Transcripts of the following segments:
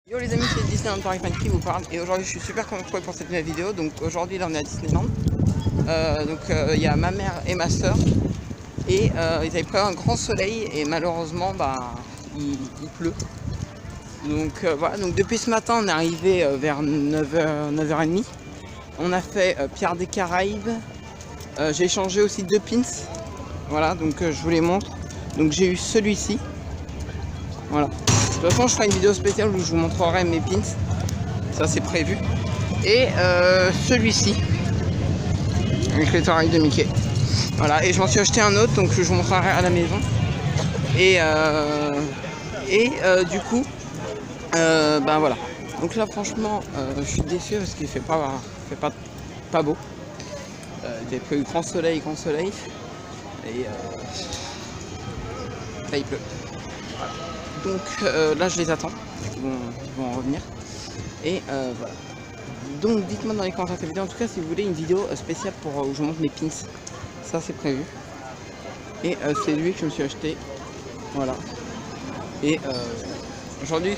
Yo les amis, c'est Disneyland Paris Fan qui vous parle et aujourd'hui je suis super content pour cette nouvelle vidéo. Donc aujourd'hui là on est à Disneyland, il y a ma mère et ma soeur et ils avaient pris un grand soleil et malheureusement il pleut. Donc voilà, donc depuis ce matin on est arrivé vers 9h, 9h30. On a fait Pierre des Caraïbes, j'ai échangé aussi 2 pins, voilà, donc je vous les montre. Donc j'ai eu celui-ci, voilà. De toute façon, je ferai une vidéo spéciale où je vous montrerai mes pins. Ça, c'est prévu. Et celui-ci, avec les oreilles de Mickey. Voilà, et je m'en suis acheté un autre, donc je vous montrerai à la maison. Et du coup, voilà. Donc là, franchement, je suis déçu parce qu'il fait pas beau. J'ai pris grand soleil. Et là, il pleut. Voilà. Donc là je les attends, ils vont revenir. Et voilà. Donc dites-moi dans les commentaires de cette vidéo, en tout cas si vous voulez une vidéo spéciale pour où je vous montre mes pins. Ça c'est prévu. Et c'est lui que je me suis acheté. Voilà. Et aujourd'hui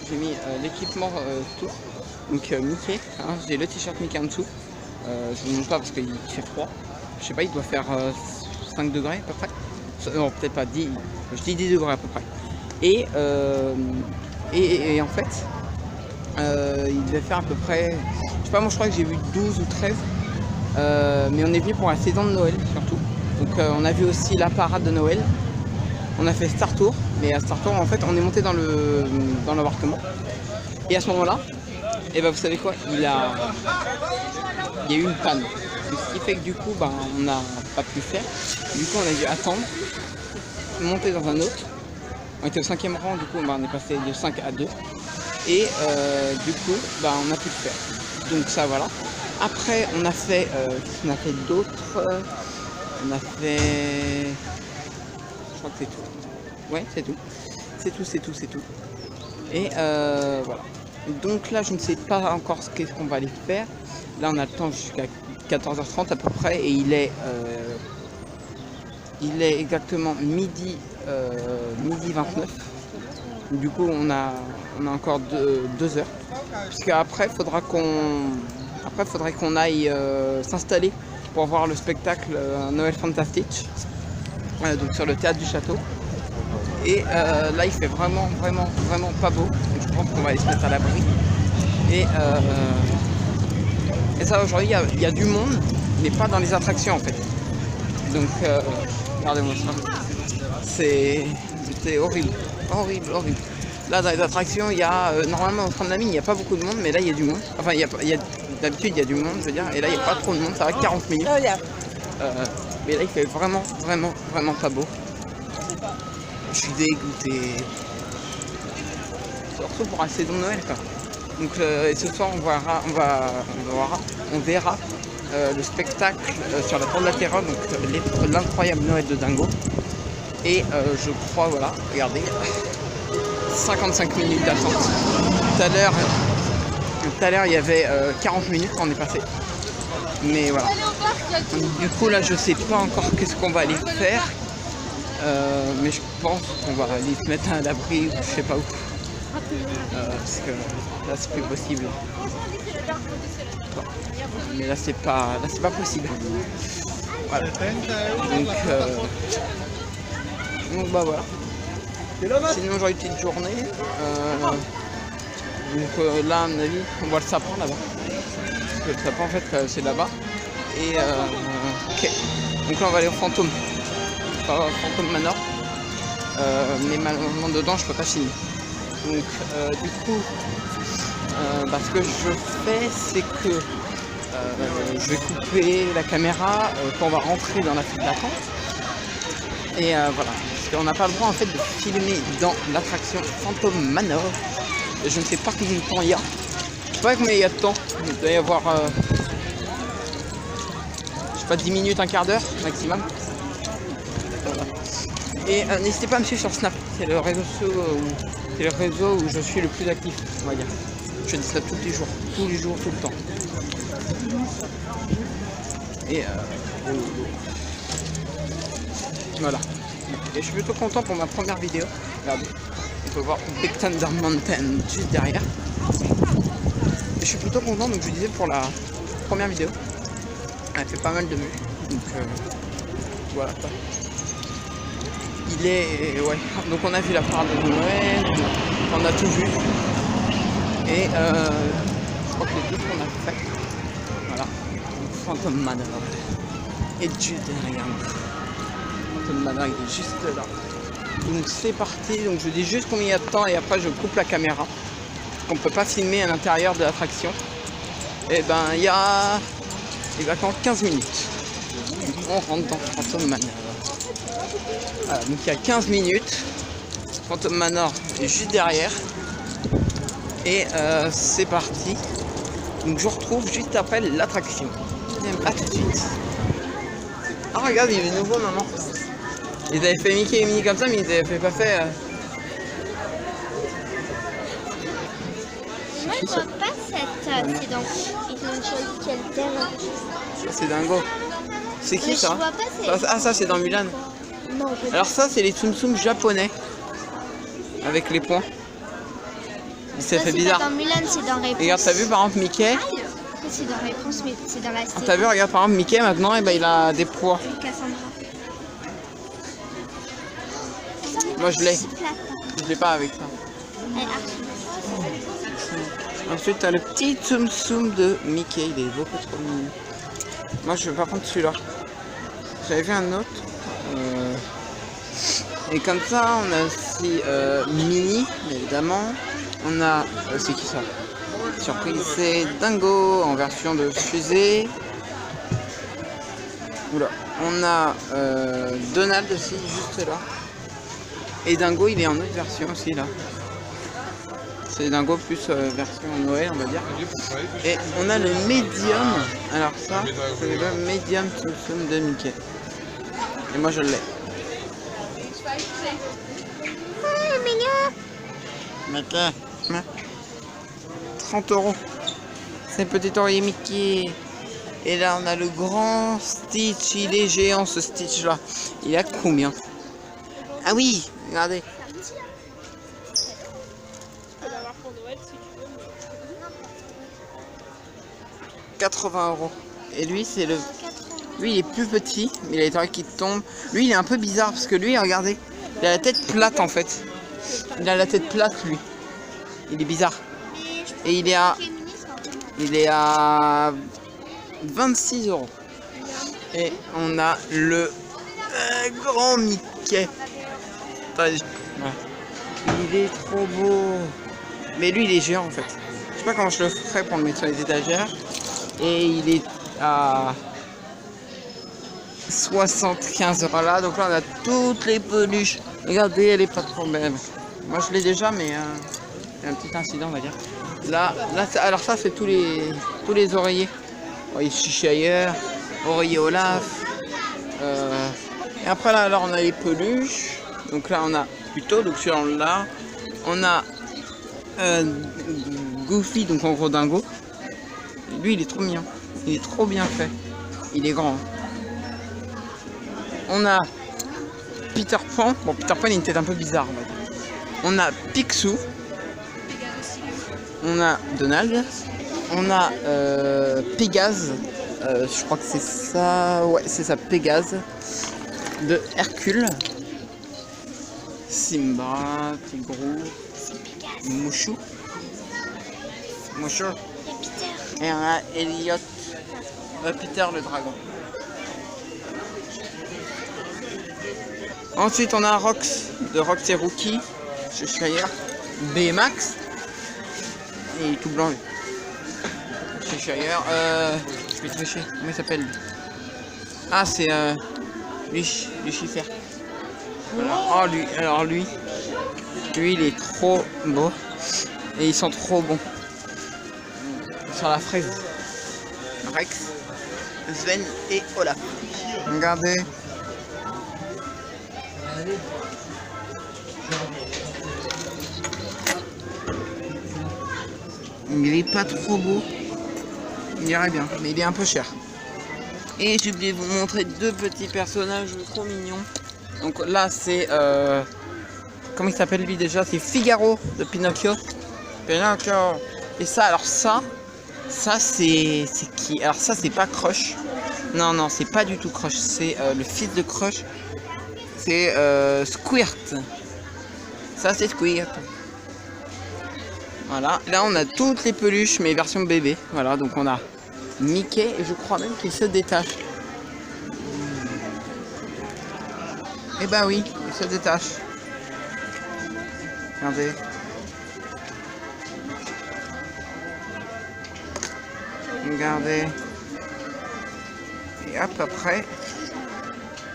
j'ai mis l'équipement tout. Donc Mickey, hein, j'ai le t-shirt Mickey en dessous. Je vous montre pas parce qu'il fait froid. Je sais pas, il doit faire 5 degrés à peu près. Non peut-être pas 10, je dis 10 degrés à peu près. Et en fait, il devait faire à peu près, je sais pas, moi je crois que j'ai vu 12 ou 13, mais on est venu pour la saison de Noël surtout. Donc on a vu aussi la parade de Noël, on a fait Star Tour, mais à Star Tour en fait on est monté dans l'appartement. Et à ce moment-là, et vous savez quoi, il y a eu une panne. Donc, ce qui fait que du coup on n'a pas pu faire. Du coup on a dû attendre, monter dans un autre. On était au 5e rang, du coup on est passé de 5 à 2 et du coup on a pu le faire. Donc ça voilà. Après on a fait d'autres. On a fait, je crois que c'est tout. Ouais, c'est tout. Et voilà. Donc là je ne sais pas encore qu'est-ce qu'on va aller faire. Là on a le temps jusqu'à 14h30 à peu près et il est exactement midi 29. Du coup on a encore 2 heures. Puisque après faudrait qu'on aille s'installer pour voir le spectacle Noël Fantastic. Donc sur le théâtre du château. Et là il fait vraiment pas beau. Donc je pense qu'on va aller se mettre à l'abri. Et ça aujourd'hui il y a du monde, mais pas dans les attractions en fait. Donc regardez-moi ça. C'était horrible. Là dans les attractions il y a normalement au train de la mine il n'y a pas beaucoup de monde, mais là il y a du monde. Enfin d'habitude il y a du monde je veux dire, et là il n'y a pas trop de monde, ça va 40 minutes. Mais là il fait vraiment pas beau. Je suis dégoûté. Surtout pour la saison de Noël quoi. Donc et ce soir on verra le spectacle sur la Tour de la Terreur, donc l'incroyable Noël de Dingo. Et je crois, voilà, regardez, 55 minutes d'attente. Tout à l'heure il y avait 40 minutes quand on est passé. Mais voilà. Du coup là je sais pas encore qu'est-ce qu'on va aller faire. Mais je pense qu'on va aller se mettre à l'abri ou je sais pas où. Parce que là c'est plus possible. Bon. Mais là c'est pas possible. Voilà. Donc voilà. Sinon j'aurai une petite journée. Là à mon avis on voit le sapin là-bas. Parce que le sapin en fait c'est là-bas. Et ok. Donc là on va aller au Fantôme. Enfin, Fantôme Manor. Mais malheureusement dedans je peux pas filmer. Donc du coup ce que je fais c'est que je vais couper la caméra quand on va rentrer dans la file d'attente. Et voilà, parce qu'on n'a pas le droit en fait de filmer dans l'attraction Fantôme Manor. Et je ne sais pas combien de temps il y a. Je sais pas combien il y a de temps. Il doit y avoir je sais pas 10 minutes, un quart d'heure maximum. Voilà. Et n'hésitez pas à me suivre sur Snap. C'est le réseau où je suis le plus actif, on va dire. Je dis ça tous les jours, tout le temps. Et voilà. Et je suis plutôt content pour ma première vidéo. Regardez. peut voir Big Thunder Mountain juste derrière. Et je suis plutôt content, donc je disais pour la première vidéo, elle fait pas mal de vues, donc voilà quoi. Il est, ouais, donc on a vu la parade de Noël, on a tout vu, et je crois que les deux qu'on a fait, voilà, Phantom Manor, et juste derrière nous, Phantom Manor il est juste là. Donc c'est parti, donc je dis juste combien il y a de temps et après je coupe la caméra. On peut pas filmer à l'intérieur de l'attraction. Et ben il y a quand 15 minutes. On rentre dans Phantom Manor. Voilà, donc il y a 15 minutes. Phantom Manor est juste derrière. Et c'est parti. Donc je vous retrouve juste après l'attraction. A tout de suite. Ah regarde, il est nouveau maman. Ils avaient fait Mickey et Minnie comme ça, mais ils avaient pas fait. Moi je vois pas cette. C'est dans. Ils ont choisi quel thème? C'est dingo. C'est qui ça? Je vois pas, Ah ça c'est dans Mulan. Non, alors ça c'est les Tsum Tsum japonais. Avec les points. Ça fait bizarre. Dans Mulan, c'est dans Réponse. Regarde, t'as vu par exemple Mickey? C'est dans Réponse, mais c'est dans la série. T'as vu, regarde par exemple Mickey maintenant, et ben il a des poids. Cassandra. Moi je l'ai. Je l'ai pas avec ça. Ensuite t'as le petit Tsum Tsum de Mickey, il est beaucoup trop mignon. Moi je vais pas prendre celui-là. J'avais vu un autre. Et comme ça on a aussi Minnie, évidemment. On a. C'est qui ça? Surprise, c'est Dingo en version de fusée. Oula. On a Donald aussi, juste là. Et Dingo, il est en autre version aussi là. C'est Dingo plus version Noël, on va dire. Et on a le médium. Alors ça, c'est le médium Tsum Tsum de Mickey. Et moi je l'ai. Oh, mignon. Mickey. 30 €. C'est petit oreiller Mickey. Et là on a le grand Stitch. Il est géant ce Stitch là. Il a combien? Ah oui, regardez. 80 €. Et lui c'est le. Lui il est plus petit, mais il a les oreilles qui tombent. Lui il est un peu bizarre parce que lui regardez, il a la tête plate en fait. Il a la tête plate lui. Il est bizarre. Et il est à 26 €. Et on a le grand Mickey. Attendez. Il est trop beau. Mais lui il est géant en fait. Je sais pas comment je le ferais pour le mettre sur les étagères. Et il est à 75 € là. Donc là on a toutes les peluches. Regardez, elle est pas trop belle. Moi je l'ai déjà, mais c'est un petit incident on va dire. Là alors ça c'est tous les oreillers. Oreiller Cheshire, oreiller Olaf. Et après là alors on a les peluches. Donc là on a plutôt, donc sur là on a Goofy, donc en gros Dingo. Lui il est trop mignon, il est trop bien fait, il est grand. On a Peter Pan, bon Peter Pan il a une tête un peu bizarre on va dire. On a Picsou, on a Donald, on a Pégase, je crois que c'est ça, ouais c'est ça, Pégase, de Hercule, Simba, Tigrou, Mouchou, et on a Elliot, Peter le dragon. Ensuite on a Rox de Rox et Rookie, Cheshire, Baymax, et il est tout blanc lui. Cheshire, je vais tricher, comment il s'appelle lui? Ah c'est Lucifer. Oh lui, alors lui il est trop beau et ils sont trop bons. Sur la fraise, Rex, Sven et Olaf. Regardez. Il est pas trop beau. Il irait bien, mais il est un peu cher. Et j'ai oublié de vous montrer deux petits personnages trop mignons. Donc là c'est comment il s'appelle lui déjà? C'est Figaro de Pinocchio. Pinocchio. Et ça, alors ça c'est qui? Alors ça c'est pas Crush. Non, non, c'est pas du tout Crush. C'est le fils de Crush. C'est Squirt. Ça c'est Squirt. Voilà, là on a toutes les peluches mais version bébé. Voilà, donc on a Mickey et je crois même qu'il se détache. Et bah oui, il se détache. Regardez. Regardez. Et hop, après,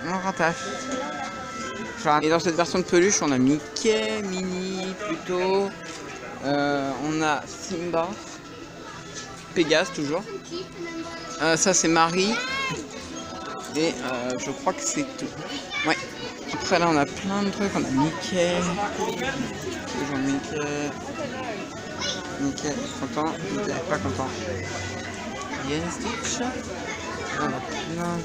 on rattache. Et dans cette version de peluche, on a Mickey, Minnie plutôt. On a Simba, Pégase toujours. Ça c'est Marie. Et je crois que c'est tout. Ouais. Après là on a plein de trucs. On a Mickey. Toujours Mickey. Mickey content. Mickey pas content. Yes, Stitch. On a plein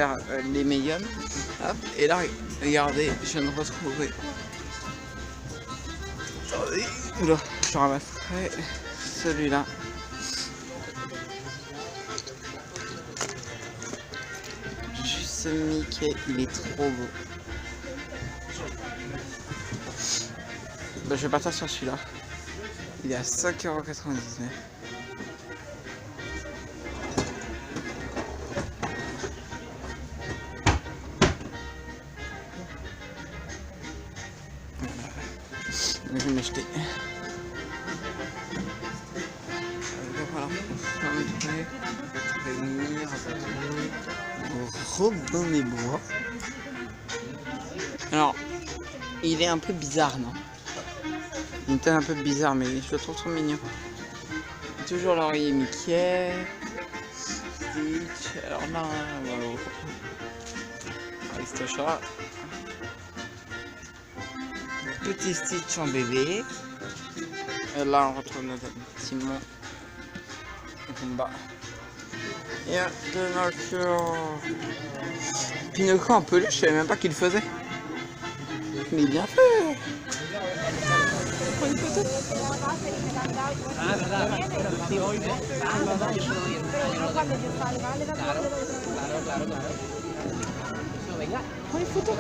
vers les médiums. Hop, et là, regardez, je viens de retrouver. Attendez, oula, je ramasserai celui-là. Juste ce Mickey, il est trop beau. Bah, je vais partir sur celui-là. Il est à 5,99 €. Je vais m'acheter. Voilà. Réunir Robin des Bois. Alors, il est un peu bizarre, non? Il était un peu bizarre, mais je le trouve trop mignon. Toujours l'oreiller Mickey. Stitch. Alors là, Aristocha. Petit Stitch en bébé. Et là, on retrouve notre Timon. Pumba. Et Pinocchio. Pinocchio en peluche, je savais même pas qu'il le faisait. Mais bien fait. Prends une photo. Prends une photo.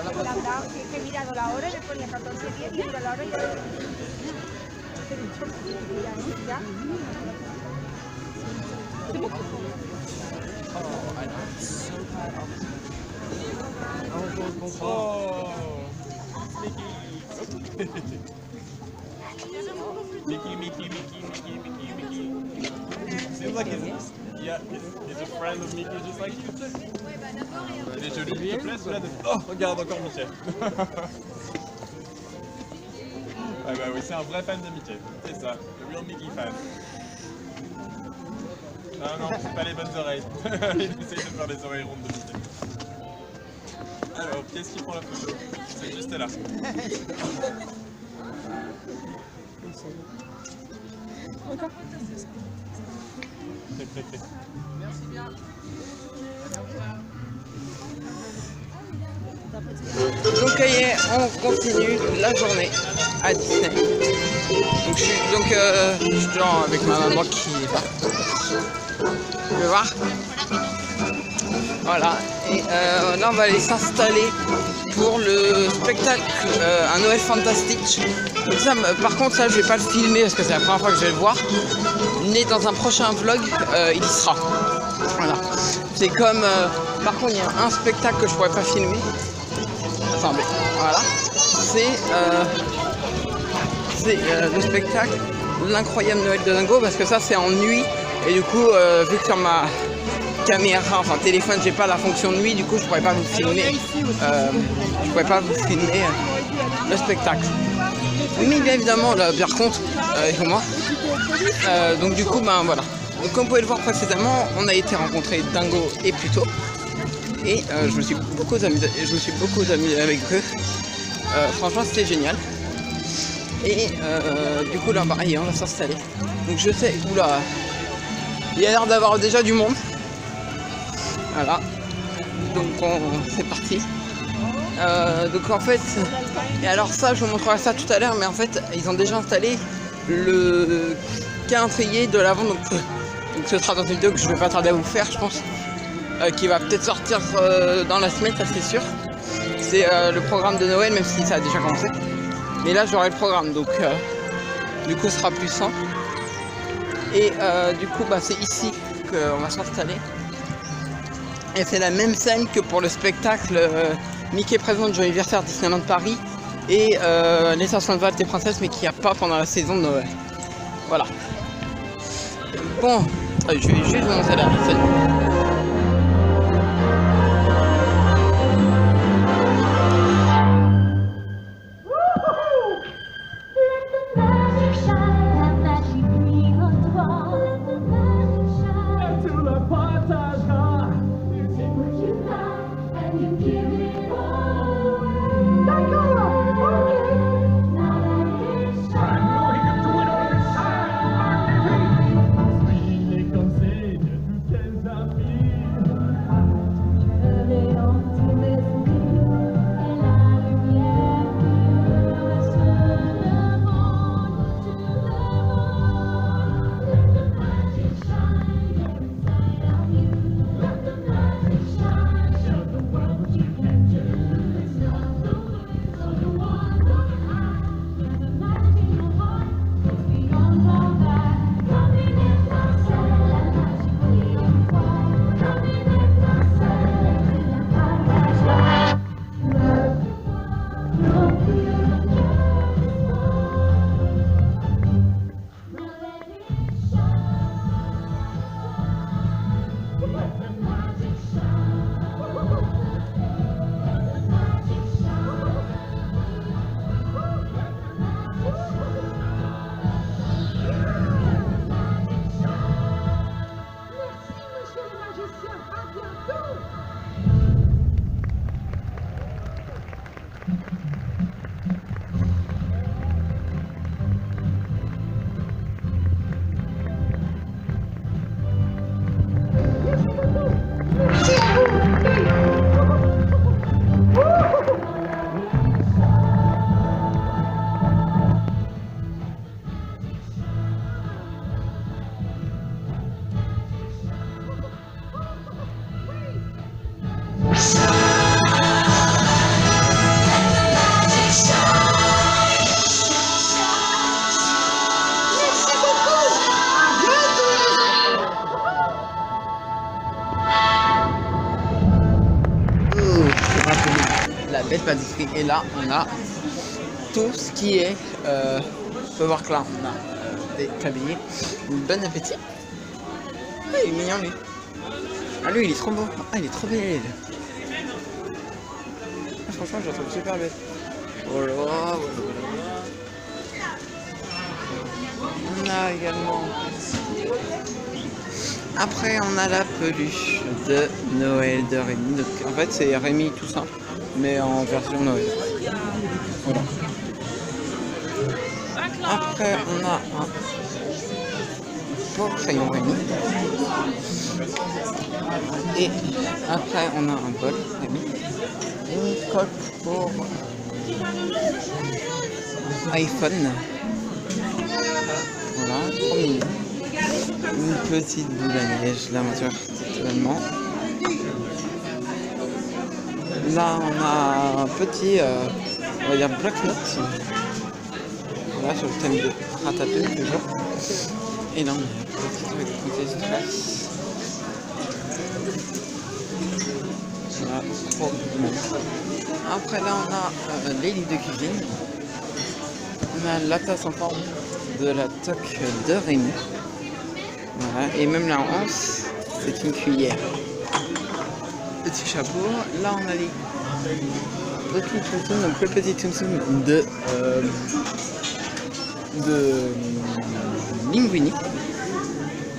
Mickey. Seems like he's a friend of Mickey, just like you. Il est joli, il te plaît celui-là? Oh, regarde encore Mickey. Ouais, bah oui, c'est un vrai fan de Mickey, c'est ça, le real Mickey fan. Non, c'est pas les bonnes oreilles. Il essaye de faire les oreilles rondes de Mickey. Alors, qu'est-ce qui prend la photo? C'est juste là. Encore. Merci bien. Donc ça y est, on continue la journée à Disney. Donc je suis genre avec ma maman qui est là. Tu veux voir? Voilà. Et là on va aller s'installer pour le spectacle Un Noël fantastique. Donc ça, par contre ça je vais pas le filmer parce que c'est la première fois que je vais le voir. Mais dans un prochain vlog il y sera. Voilà. C'est comme par contre il y a un spectacle que je pourrais pas filmer. Attendez, voilà. C'est le spectacle L'incroyable Noël de Dingo parce que ça c'est en nuit et du coup vu que sur ma caméra, enfin téléphone, j'ai pas la fonction de nuit, du coup je pourrais pas vous filmer le spectacle. Mais bien évidemment là par contre avec moi. Donc du coup ben voilà. Donc comme vous pouvez le voir précédemment, on a été rencontrer Dingo et Pluto. Et je me suis beaucoup amusé avec eux. Franchement c'était génial. Et du coup là pareil on va s'installer. Donc je sais, oula, il y a l'air d'avoir déjà du monde. Voilà. Donc c'est parti. Donc en fait, et alors ça je vous montrerai ça tout à l'heure, mais en fait ils ont déjà installé le calendrier de l'avant. Donc ce sera dans une vidéo que je vais pas tarder à vous faire je pense. Qui va peut-être sortir dans la semaine, ça c'est sûr. C'est le programme de Noël, même si ça a déjà commencé. Mais là j'aurai le programme, donc du coup ce sera plus simple. Et du coup bah, c'est ici qu'on va s'installer. Et c'est la même scène que pour le spectacle Mickey présente Joyeux anniversaire Disneyland Paris et les 500 Valtes et Princesses, mais qu'il n'y a pas pendant la saison de Noël. Voilà. Bon, je vais juste vous montrer la scène. super discret. Et là, on a tout ce qui est... on peut voir que là, on a des tabliers. Bon appétit. Ah, il est mignon, lui. Ah, lui, il est trop beau. Ah, il est trop belle. Ah, franchement, je la trouve super belle. Voilà, voilà, voilà. On a également... Après, on a la peluche de Noël de Rémi. Donc, en fait, c'est Rémi tout simple, mais en version Noël. Voilà. Après, on a un porte-crayon Rémi. Et après, on a un bol Rémi. Une coque pour iPhone. Voilà, trop mignon. Une petite boule à neige, l'aventure totalement. Là, on a un petit, on va dire, bloc-notes. Voilà, sur le thème de Ratatouille, toujours. Et là, on a un petit truc de stress. Voilà, trop mignon. Après, là, on a les livres de cuisine. On a la tasse en forme de la toque de Rémi. Voilà, et même la hanse, c'est une cuillère. Petit chapeau. Là, on a les petits Tsum, donc le petit Tsum de Linguini.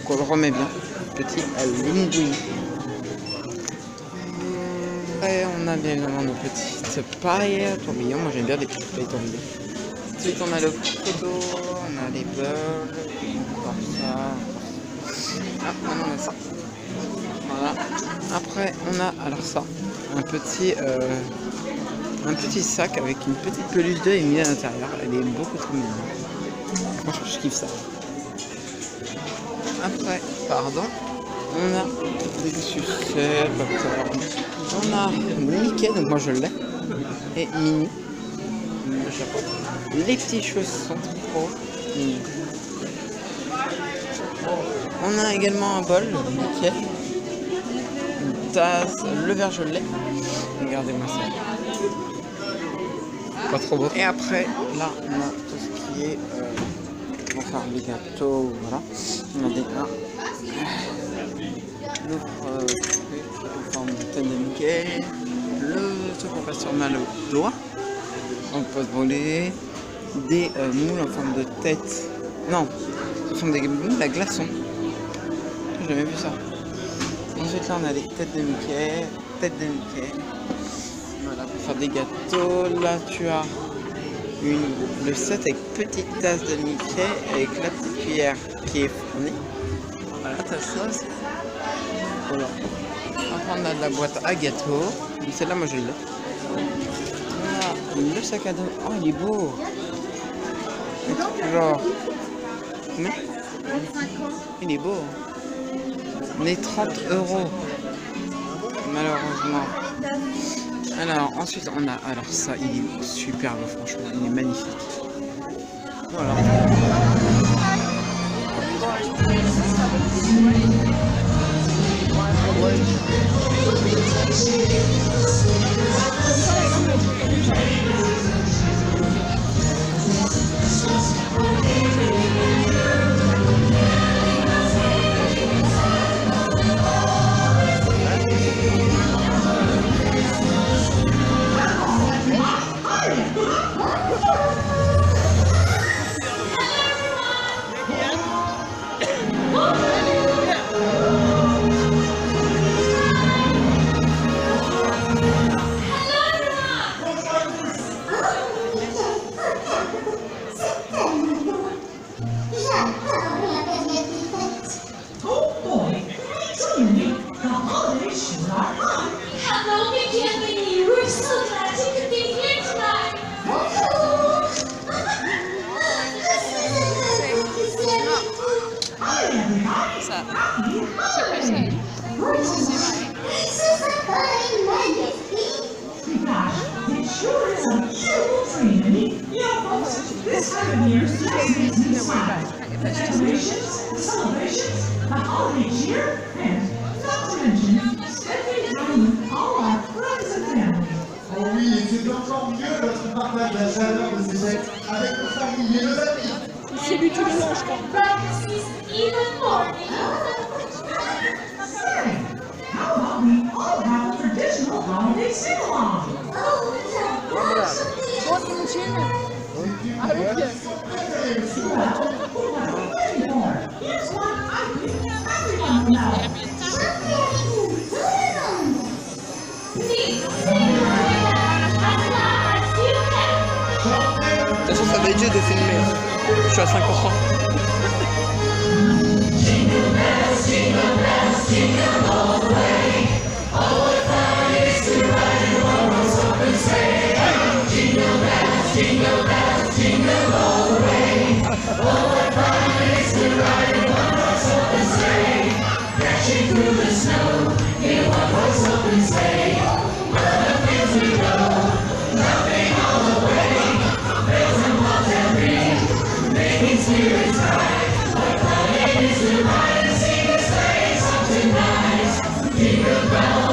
Qu'on le remet bien. Petit Linguini. Après, on a bien évidemment nos petites pailles tourbillons. Moi, j'aime bien les petites pailles tourbillons. Ensuite, on a le couteau, on a les beurres, comme ça. Ah, maintenant on a ça. Voilà. Après, on a alors ça, un petit sac avec une petite peluche d'œil mise à l'intérieur. Elle est beaucoup trop mignonne. Franchement, je kiffe ça. Après, pardon, on a des sucettes, on a Mickey, donc moi je l'ai, et Minnie. Les petits cheveux sont trop mignons. On a également un bol, Mickey, une tasse, le verre je l'ai. Regardez-moi ça. Pas trop beau. Et après, là, on a tout ce qui est... on va faire des gâteaux, voilà. On a des pains. L'autre en forme de tête de Mickey. Le truc qu'on passe sur mal au doigt. On peut se brûler. Des moules en forme de tête. Non, ce sont des moules à glaçons. J'ai jamais vu ça. Ensuite là on a des têtes de Mickey. Voilà, pour faire des gâteaux. Là tu as le set avec petite tasse de Mickey avec la petite cuillère qui est fournie. Voilà, ta sauce. Voilà. Après on a de la boîte à gâteaux. Celle-là moi je l'ai. On a le sac à dos. Oh il est beau. Genre. Mais il est beau. On est 30 €. Malheureusement. Alors ensuite on a. Alors ça il est super beau franchement. Il est magnifique. Voilà. Oui, c'est encore mieux votre partage de la chaleur de ces fêtes avec vos familles et vos amis. C'est lui tous les manches, quoi. De toute façon, ça va être juste de filmer. Je suis à 5%. Jingle bells.